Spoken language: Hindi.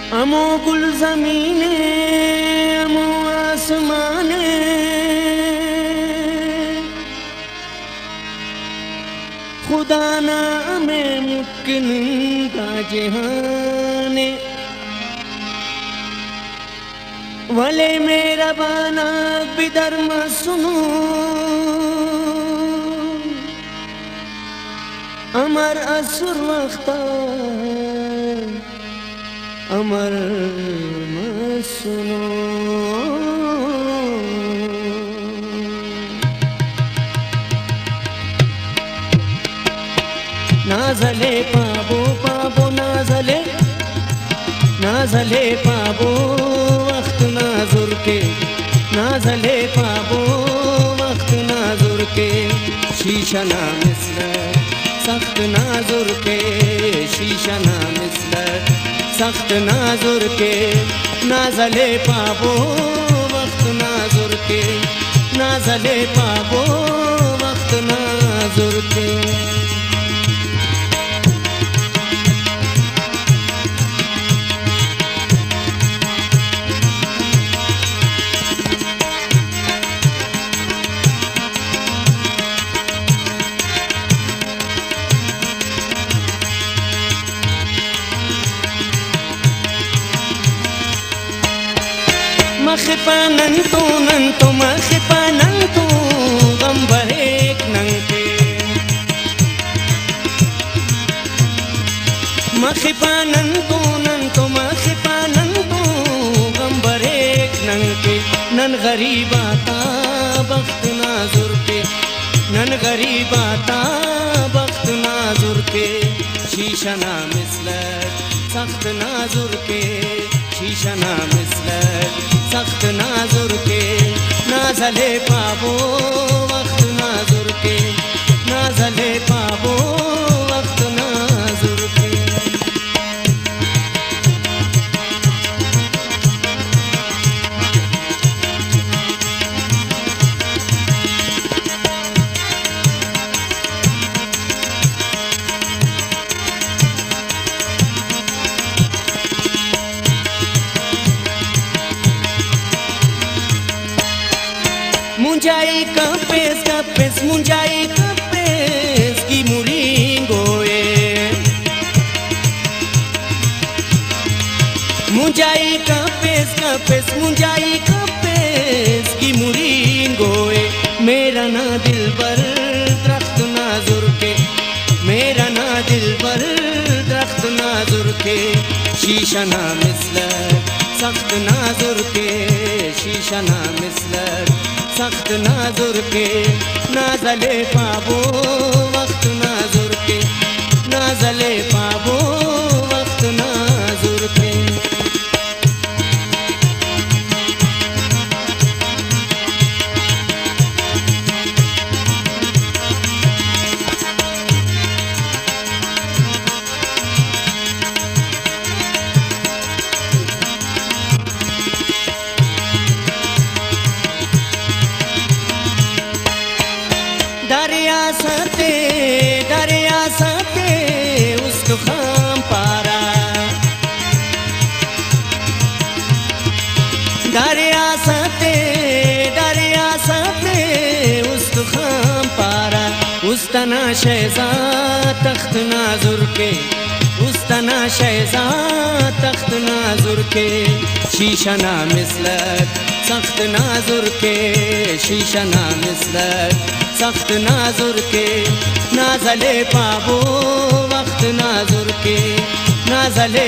अमो गुल ज़मीने अमो आसमाने, खुदा ना में मुमकिन का जहाने, वले मेरा बाना बिदर्म सुनो, अमर असुर वक्ता अमर सुनो। नाजले पाबो पाबो नाजले, नाजले पाबो वक्त नाजुर के, नाजले पाबो वक्त नाजुर के, शीशा ना मिसले सख्त नाजुर के, शीशा ना मिसले सख्त नाजुर के, नाजले पाबो वक्त नाजुर के, नाजले पाबो वक्त नाजुर के। मखिपानंतु नंतु मखिपानंतु गंबरेक नंके, मखिपानंतु नंतु मखिपानंतु गंबरेक नंके, नन गरीबाता बख्त नाजुर के, नन गरीबाता बख्त नाजुर के, शीशा ना मिसलक सख्त नाजुर के, शीशा ना मिसलक सख्त नाजुर के, नाजले पाबो वक्त नाजुर के, नाजले पाबो वक्त नाजुर के। मुंजाई कपेस मुंजाई कपेस की मुरिंगोए, मुंजाई कपेस मुंजाई कपेस की मुरिंगोए, मेरा ना दिल पर दरख्त नाजुर के, मेरा ना दिल पर दरख्त नाजुर के, शीशा ना मिसलक सख्त नाजुर के, शीशा ना मिसलक सख्त नाजुर के, नाजले पाबो वक्त नाजुर के, नाजले पाबो वक्त नाजुर के। दरिया साथे उसको खाम पारा, दरिया साथे उसको खाम पारा, उस तना शहजाद तख्त नाजुर के, उस तना शहजाद तख्त नाजुर के, शीशा ना मिसलक सख्त नाजुर के, शीशा ना मिसलक सख्त नाजुर के, नाजले पाबो वक्त नाजुर के, नाजले